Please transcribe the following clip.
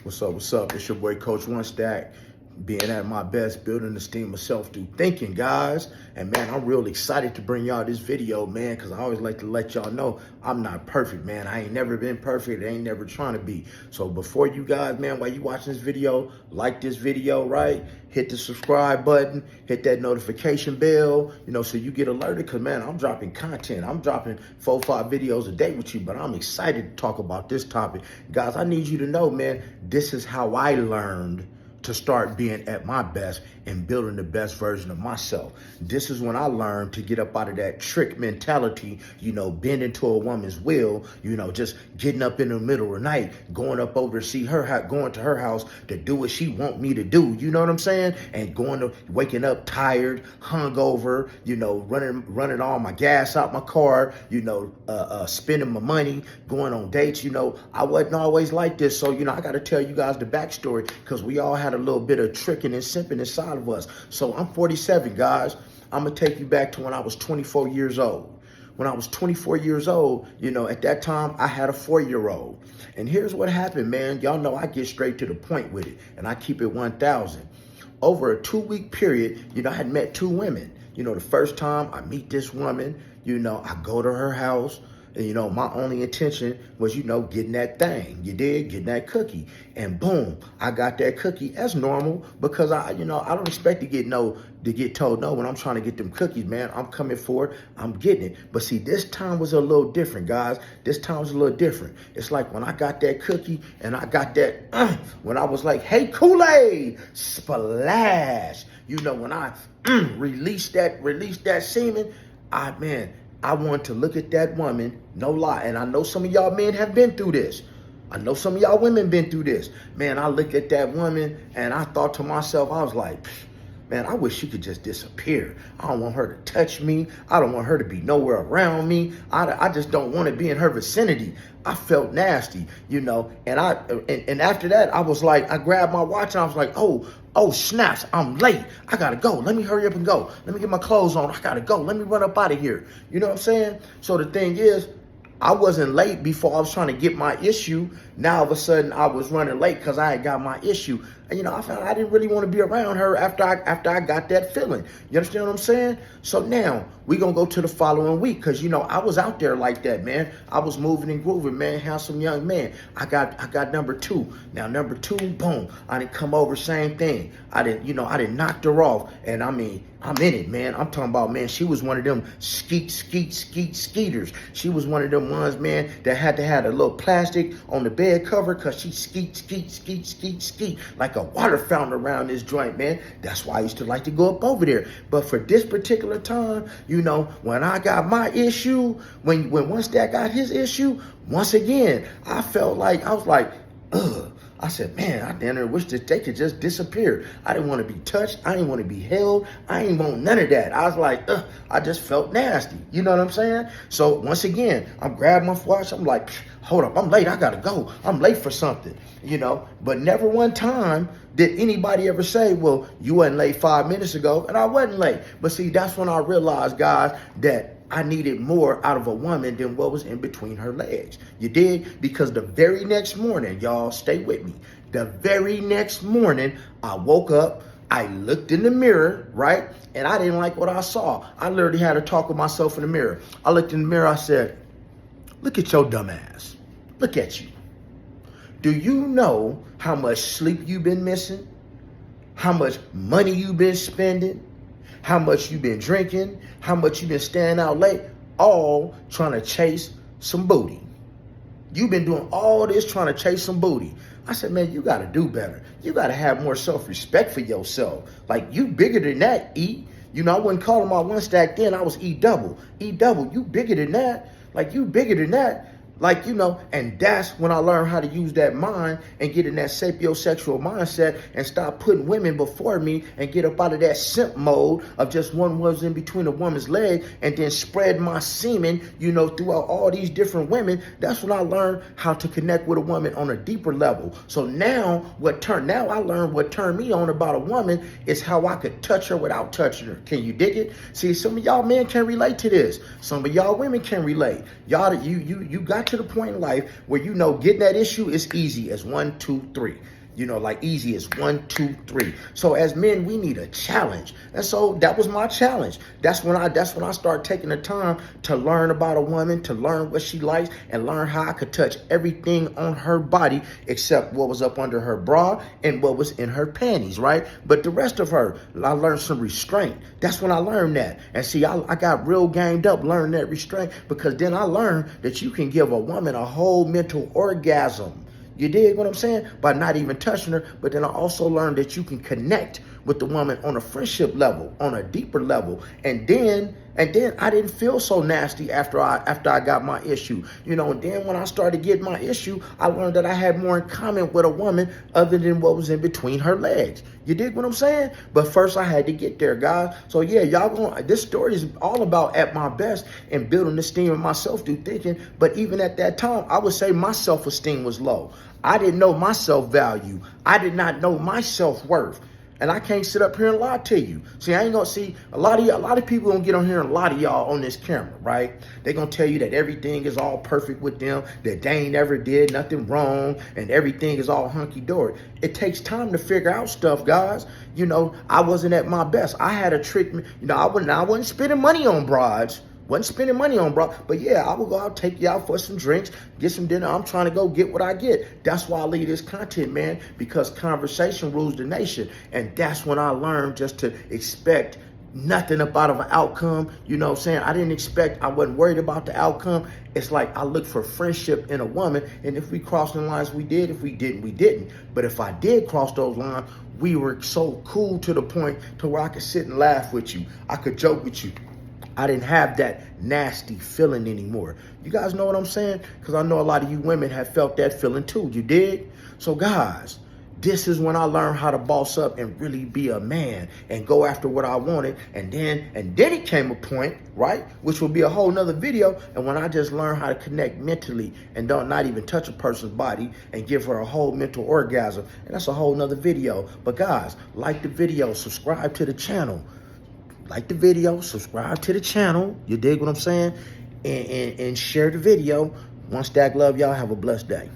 What's up? What's up? It's your boy Coach One Stack, being at my best, building the esteem of self through thinking, guys. And man, I'm real excited to bring y'all this video, man, because I always like to let y'all know I'm not perfect, man. I ain't never been perfect. I ain't never trying to be. So before you guys, man, while you watching this video, like this video, right? Hit the subscribe button, hit that notification bell, so you get alerted, because, man, I'm dropping content. I'm dropping 4 or 5 videos a day with you, but I'm excited to talk about this topic. Guys, I need you to know, man, this is how I learned to start being at my best and building the best version of myself. This is when I learned to get up out of that trick mentality, bending to a woman's will, just getting up in the middle of the night, going up over to see her, going to her house to do what she want me to do, you know what I'm saying? And waking up tired, hungover, running all my gas out my car, spending my money, going on dates, I wasn't always like this. So, I got to tell you guys the backstory, because we all had a little bit of tricking and simping inside of us. So I'm 47, guys. I'm going to take you back to when I was 24 years old. When I was 24 years old, at that time, I had a 4-year-old. And here's what happened, man. Y'all know I get straight to the point with it, and I keep it 1,000. Over a 2-week period, I had met 2 women. The first time I meet this woman, I go to her house. And, my only intention was, getting that thing. You did, getting that cookie. And boom, I got that cookie as normal, because I don't expect to get told no when I'm trying to get them cookies, man. I'm coming for it. I'm getting it. But see, this time was a little different, guys. This time was a little different. It's like when I got that cookie and I got that, when I was like, hey, Kool-Aid, splash. When I released that semen, I want to look at that woman, no lie. And I know some of y'all men have been through this. I know some of y'all women been through this. Man, I looked at that woman and I thought to myself, I was like, man, I wish she could just disappear. I don't want her to touch me. I don't want her to be nowhere around me. I just don't want to be in her vicinity. I felt nasty, and after that, I was like, I grabbed my watch and I was like, oh, snaps, I'm late. I gotta go. Let me hurry up and go. Let me get my clothes on. I gotta go. Let me run up out of here. You know what I'm saying? So the thing is, I wasn't late before I was trying to get my issue. Now, all of a sudden, I was running late because I had got my issue. And, I found I didn't really want to be around her after I got that feeling. You understand what I'm saying? So now, we're going to go to the following week, because, I was out there like that, man. I was moving and grooving, man. Handsome young man. I got number 2. Now, number 2, boom. I didn't come over, same thing. I didn't knock her off. And I'm in it, man. I'm talking about, man, she was one of them skeeters. She was one of them ones, man, that had to have a little plastic on the bed cover, because she skeet like a water fountain around this joint, man. That's why I used to like to go up over there. But for this particular time, when I got my issue, when once that got his issue, once again, I was like, ugh. I said, man, I damn near wish that they could just disappear. I didn't want to be touched. I didn't want to be held. I ain't want none of that. I was like, ugh, I just felt nasty. You know what I'm saying? So once again, I'm grabbing my watch. I'm like, hold up, I'm late. I got to go. I'm late for something, But never one time did anybody ever say, well, you wasn't late 5 minutes ago. And I wasn't late. But see, that's when I realized, guys, that I needed more out of a woman than what was in between her legs. You did? Because the very next morning, y'all, stay with me. The very next morning, I woke up, I looked in the mirror, right? And I didn't like what I saw. I literally had to talk with myself in the mirror. I looked in the mirror, I said, look at your dumb ass. Look at you. Do you know how much sleep you've been missing? How much money you've been spending? How much you've been drinking, how much you've been staying out late, all trying to chase some booty. You've been doing all this trying to chase some booty. I said, man, you got to do better. You got to have more self-respect for yourself. Like, you bigger than that, E. I wouldn't call him my one stack then. I was E double. E double, you bigger than that. Like, you bigger than that. Like, and that's when I learned how to use that mind and get in that sapiosexual mindset and stop putting women before me and get up out of that simp mode of just one was in between a woman's leg and then spread my semen, throughout all these different women. That's when I learned how to connect with a woman on a deeper level. So now I learned what turned me on about a woman is how I could touch her without touching her. Can you dig it? See, some of y'all men can relate to this. Some of y'all women can relate. Y'all, you got to the point in life where you know getting that issue is easy as 1, 2, 3. You know, like easy as 1, 2, 3. So as men, we need a challenge. And so that was my challenge. That's when I started taking the time to learn about a woman, to learn what she likes, and learn how I could touch everything on her body except what was up under her bra and what was in her panties, right? But the rest of her, I learned some restraint. That's when I learned that. And see, I got real gamed up learning that restraint, because then I learned that you can give a woman a whole mental orgasm. You dig what I'm saying? By not even touching her. But then I also learned that you can connect with the woman on a friendship level, on a deeper level. And then I didn't feel so nasty after I got my issue. You know, and then when I started getting my issue, I learned that I had more in common with a woman other than what was in between her legs. You dig what I'm saying? But first I had to get there, guys. So yeah, this story is all about at my best and building esteem of myself through thinking. But even at that time, I would say my self-esteem was low. I didn't know my self-value. I did not know my self-worth. And I can't sit up here and lie to you. See, I ain't gonna see a lot of people gonna get on here and lie to y'all on this camera, right? They gonna tell you that everything is all perfect with them, that they ain't ever did nothing wrong, and everything is all hunky-dory. It takes time to figure out stuff, guys. You know, I wasn't at my best. I had a trick, you know, I wasn't spending money on broads. Wasn't spending money on, bro. But yeah, I will go out, take you out for some drinks, get some dinner. I'm trying to go get what I get. That's why I leave this content, man, because conversation rules the nation. And that's when I learned just to expect nothing up out of an outcome. You know what I'm saying? I wasn't worried about the outcome. It's like I look for friendship in a woman. And if we crossed the lines, we did. If we didn't, we didn't. But if I did cross those lines, we were so cool to the point to where I could sit and laugh with you. I could joke with you. I didn't have that nasty feeling anymore. You guys know what I'm saying? Because I know a lot of you women have felt that feeling too. You dig? So guys, this is when I learned how to boss up and really be a man and go after what I wanted. And then it came a point, right, which will be a whole nother video. And when I just learned how to connect mentally and not even touch a person's body and give her a whole mental orgasm. And that's a whole nother video. But guys, like the video, subscribe to the channel. Like the video, subscribe to the channel. You dig what I'm saying? And share the video. One stack love, y'all. Have a blessed day.